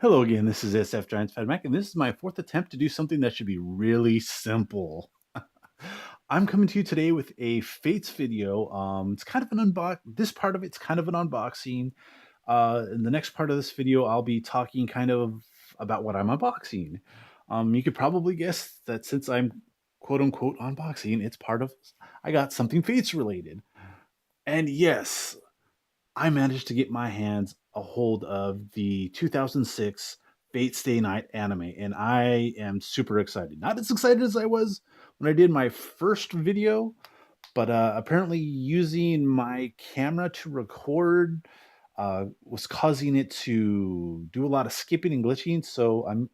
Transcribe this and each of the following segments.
Hello again, this is SF Giants Fat Mac, and this is my fourth attempt to do something that should be really simple. I'm coming to you today with a Fates video. It's kind of an this part of it's kind of an unboxing. In the next part of this video, I'll be talking kind of about what I'm unboxing. You could probably guess that since I'm quote unquote unboxing, it's part of I got something Fates related. And yes, I managed to get my hands a hold of the 2006 Fate Stay Night anime, and I am super excited. Not as excited as I was when I did my first video, but apparently using my camera to record was causing it to do a lot of skipping and glitching. So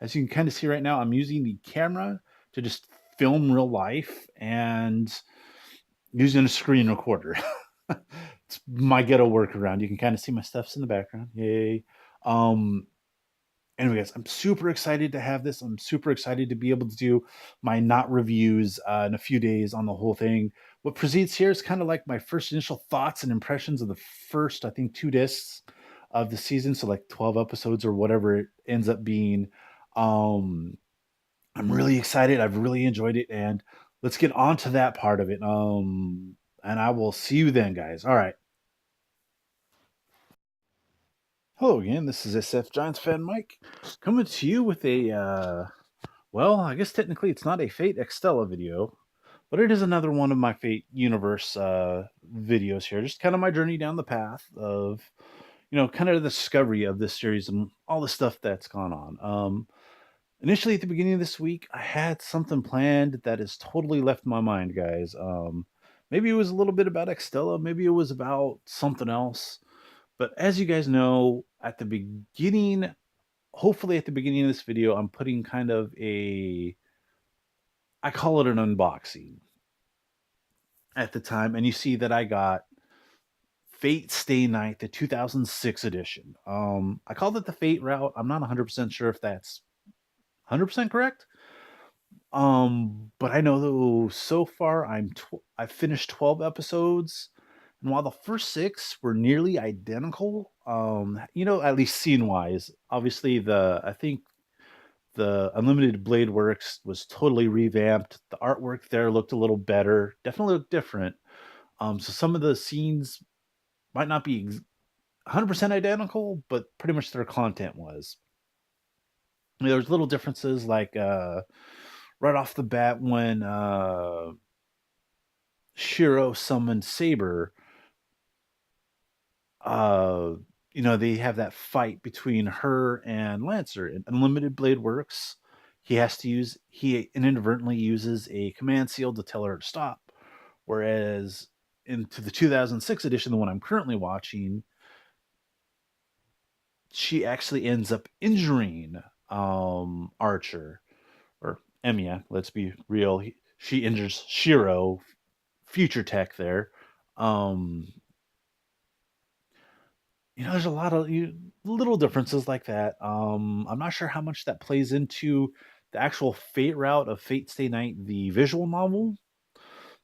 as you can kind of see right now, I'm using the camera to just film real life and using a screen recorder. It's my ghetto workaround. You can kind of see my stuff's in the background. Yay. Um, anyway, guys, I'm super excited to have this. I'm super excited to be able to do my not reviews in a few days on the whole thing. What precedes here is kind of like my first initial thoughts and impressions of the first, I think, two discs of the season. So like 12 episodes or whatever it ends up being. Um, I'm really excited. I've really enjoyed it, and let's get on to that part of it. And I will see you then, guys. All right. Hello again. This is SF Giants fan Mike coming to you with a well, I guess technically it's not a Fate Extella video, but it is another one of my Fate universe videos here. Just kind of my journey down the path of kind of the discovery of this series and all the stuff that's gone on. Initially at the beginning of this week, I had something planned that has totally left my mind, guys. Maybe it was a little bit about Extella, maybe it was about something else. But as you guys know, at the beginning, hopefully at the beginning of this video, I'm putting kind of I call it an unboxing at the time. And you see that I got Fate Stay Night, the 2006 edition. I called it the Fate route. I'm not 100% sure if that's 100% correct. But I know though so far I've finished 12 episodes, and while the first six were nearly identical, at least scene wise, obviously I think the Unlimited Blade Works was totally revamped. The artwork there looked a little better, definitely looked different. So some of the scenes might not be 100% identical, but pretty much their content was. There's little differences like right off the bat when Shiro summoned Saber, uh, they have that fight between her and Lancer. In Unlimited Blade Works, he inadvertently uses a command seal to tell her to stop. Whereas into the 2006 edition, the one I'm currently watching, she actually ends up injuring Archer or Emiya. Let's be real. She injures Shiro, future tech there. Um, there's a lot of little differences like that. I'm not sure how much that plays into the actual Fate route of Fate Stay Night, the visual novel,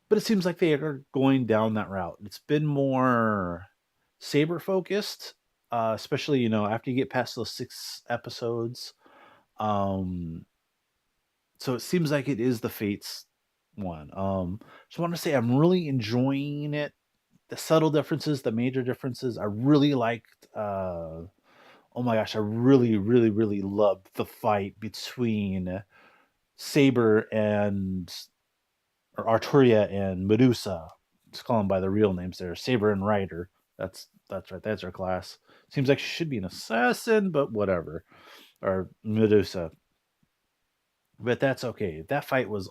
but it seems like they are going down that route. It's been more Saber focused, especially after you get past those six episodes. Um, so it seems like it is the Fates one. So I want to say I'm really enjoying it. The subtle differences, the major differences. I really liked. Oh my gosh, I really, really, really loved the fight between Saber and or Arturia and Medusa. Let's call them by the real names there. Saber and Ryder. That's right. That's her class. Seems like she should be an assassin, but whatever. Or Medusa. But that's okay. That fight was,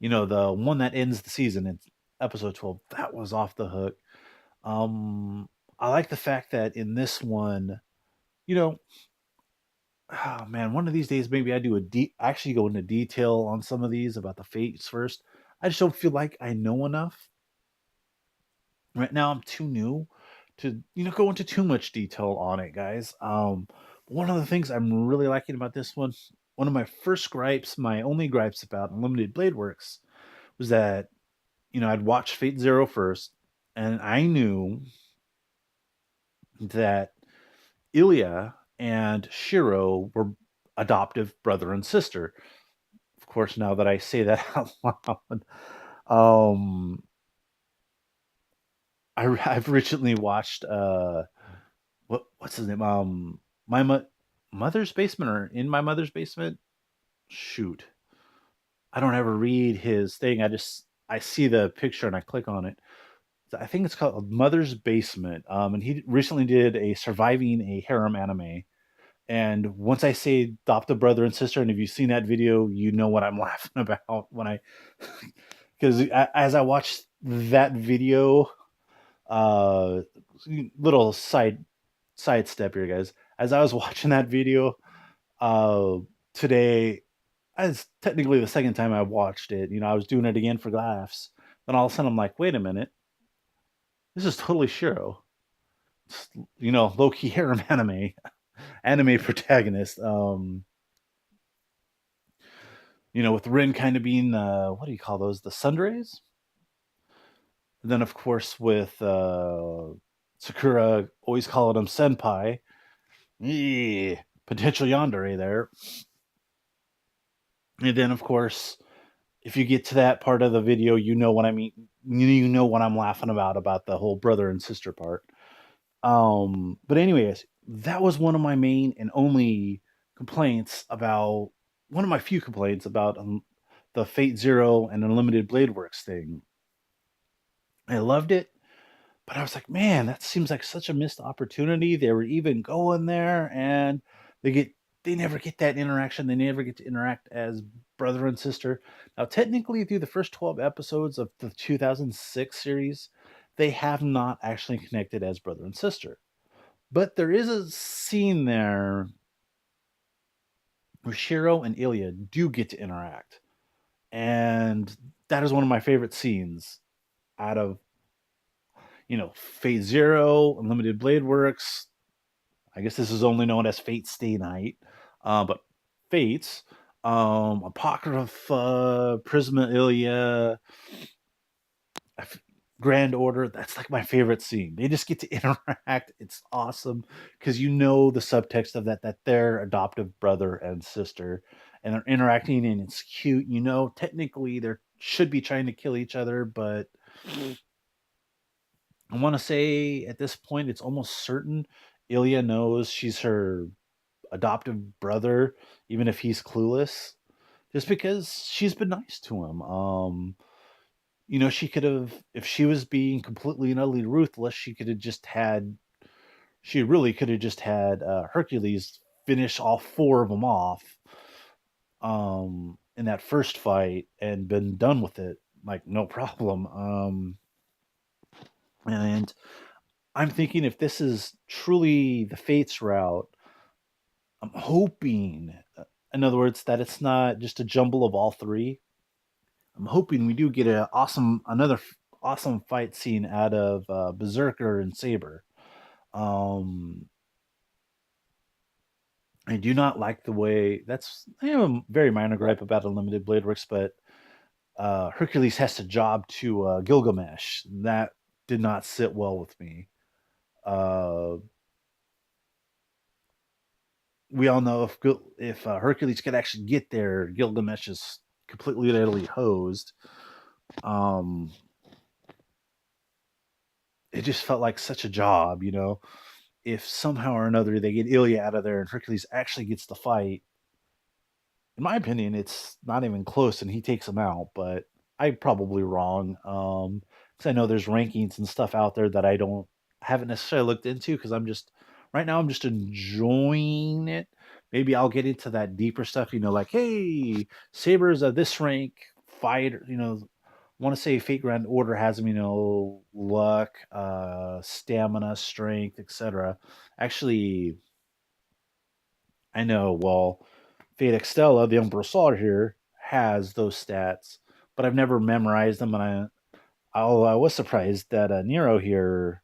the one that ends the season in episode 12. That was off the hook. I like the fact that in this one, you know, oh man, one of these days maybe I do actually go into detail on some of these about the fates first. I just don't feel like I know enough. Right now I'm too new to, go into too much detail on it, guys. One of the things I'm really liking about this one of my first gripes, my only gripes about Unlimited Blade Works was that, I'd watched Fate Zero first, and I knew that Ilya and Shiro were adoptive brother and sister. Of course, now that I say that out loud, um, I've recently watched what's his name? My mother's basement, or in my mother's basement. Shoot, I don't ever read his thing. I see the picture and I click on it. I think it's called Mother's Basement. And he recently did a Surviving a Harem anime. And once I say adopted brother and sister, and if you've seen that video, you know what I'm laughing about when I, because as I watched that video, uh, little sidestep here, guys. As I was watching that video, uh, today, it's technically the second time I watched it. I was doing it again for laughs. Then all of a sudden, I'm like, wait a minute, this is totally Shiro. It's, low key harem anime protagonist. With Rin kind of being what do you call those? The sunrays. And then of course with Sakura always calling him senpai. Yeah, potential yandere there. And then of course, if you get to that part of the video, you know what I mean. You know what I'm laughing about the whole brother and sister part. But anyways, that was one of my main and only complaints about one of my few complaints about the Fate Zero and Unlimited Blade Works thing. I loved it, but I was like, man, that seems like such a missed opportunity. They were even going there, and they never get that interaction. They never get to interact as brother and sister. Now, technically, through the first 12 episodes of the 2006 series, they have not actually connected as brother and sister. But there is a scene there where Shiro and Ilya do get to interact. And that is one of my favorite scenes out of, Fate Zero, Unlimited Blade Works. I guess this is only known as Fate Stay Night. But Fates, Apocrypha, Prisma Ilya, Grand Order, that's like my favorite scene. They just get to interact. It's awesome because the subtext of that they're adoptive brother and sister, and they're interacting, and it's cute. Technically they should be trying to kill each other, but I want to say at this point it's almost certain Ilya knows she's her adoptive brother, even if he's clueless, just because she's been nice to him. She could have, if she was being completely and utterly ruthless, she really could have just had Hercules finish all four of them off in that first fight and been done with it, like no problem. And I'm thinking if this is truly the Fates route, I'm hoping, in other words, that it's not just a jumble of all three. I'm hoping we do get another awesome fight scene out of Berserker and Saber. Um, I do not like the way I have a very minor gripe about Unlimited Blade Works, but Hercules has to job to Gilgamesh. That did not sit well with me. Uh, we all know if Hercules could actually get there, Gilgamesh is completely and utterly hosed. Um, it just felt like such a job, If somehow or another they get Ilya out of there and Hercules actually gets the fight, in my opinion, it's not even close, and he takes him out. But I'm probably wrong, because I know there's rankings and stuff out there that haven't necessarily looked into because right now I'm just enjoying it. Maybe I'll get into that deeper stuff, like hey, Saber's a this rank fighter, want to say Fate Grand Order has him, luck, stamina, strength, etc. Actually, I know. Well, Fate Extella, the Umbral here, has those stats, but I've never memorized them, and I was surprised that Nero here.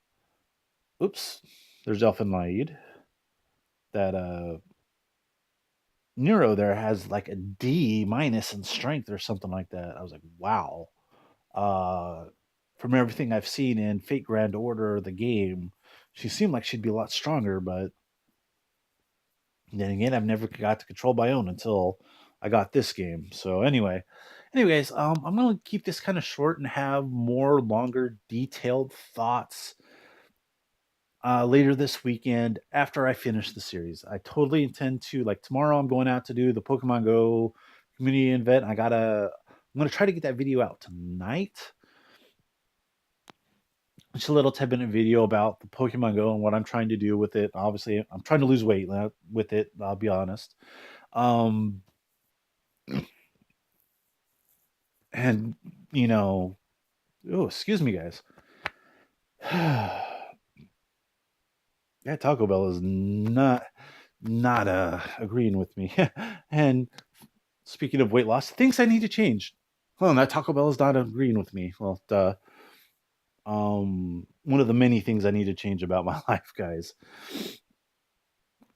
Oops, there's Elfin that Nero there has like a D minus in strength or something like that. I was like, wow. Uh, from everything I've seen in Fate Grand Order, the game, she seemed like she'd be a lot stronger, but Then again, I've never got to control my own until I got this game. So anyways, I'm gonna keep this kind of short and have more longer, detailed thoughts later this weekend after I finish the series. I totally intend to, like, tomorrow. I'm going out to do the Pokemon Go community event. I'm gonna try to get that video out tonight. It's a little 10-minute video about the Pokemon Go and what I'm trying to do with it. Obviously, I'm trying to lose weight with it. I'll be honest. Um, and you know, oh, excuse me, guys. Yeah, Taco Bell is not agreeing with me. And speaking of weight loss, things I need to change. Well, that Taco Bell is not agreeing with me. Well, one of the many things I need to change about my life, guys.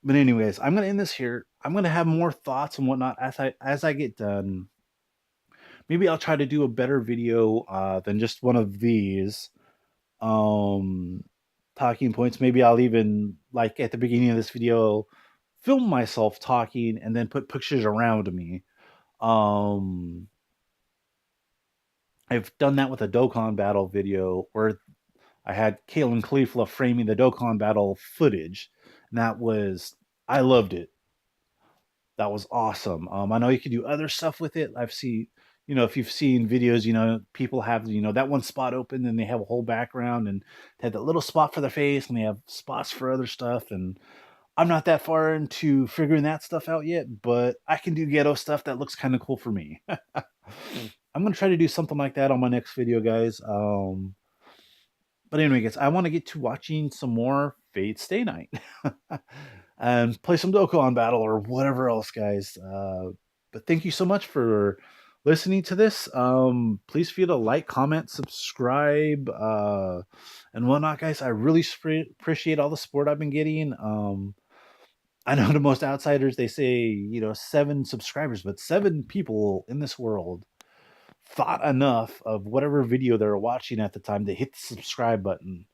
But anyways, I'm gonna end this here. I'm gonna have more thoughts and whatnot as I get done. Maybe I'll try to do a better video than just one of these um talking points. Maybe I'll even, like, at the beginning of this video, film myself talking and then put pictures around me. Um I've done that with a Dokkan battle video where I had Kalen Khalifa framing the Dokkan battle footage, and I loved it. That was awesome. I know you can do other stuff with it. I've seen, if you've seen videos, people have, that one spot open and they have a whole background and they have that little spot for their face and they have spots for other stuff. And I'm not that far into figuring that stuff out yet, but I can do ghetto stuff that looks kind of cool for me. I'm going to try to do something like that on my next video, guys. But anyway, guys, I want to get to watching some more Fate Stay Night and play some Dokkan Battle or whatever else, guys. But thank you so much for listening to this. Please feel to like, comment, subscribe, and whatnot, guys. I really appreciate all the support I've been getting. I know to most outsiders, they say, 7 subscribers, but 7 people in this world thought enough of whatever video they were watching at the time to hit the subscribe button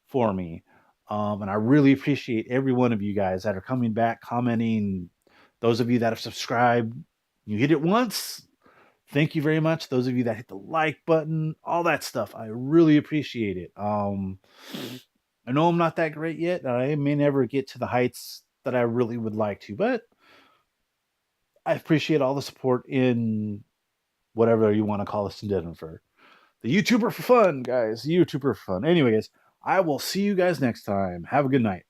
for me. And I really appreciate every one of you guys that are coming back, commenting. Those of you that have subscribed, you hit it once. Thank you very much. Those of you that hit the like button, all that stuff, I really appreciate it. I know I'm not that great yet. I may never get to the heights that I really would like to, but I appreciate all the support in whatever you want to call us in Denver. The YouTuber for fun, guys. The YouTuber for fun. Anyways, I will see you guys next time. Have a good night.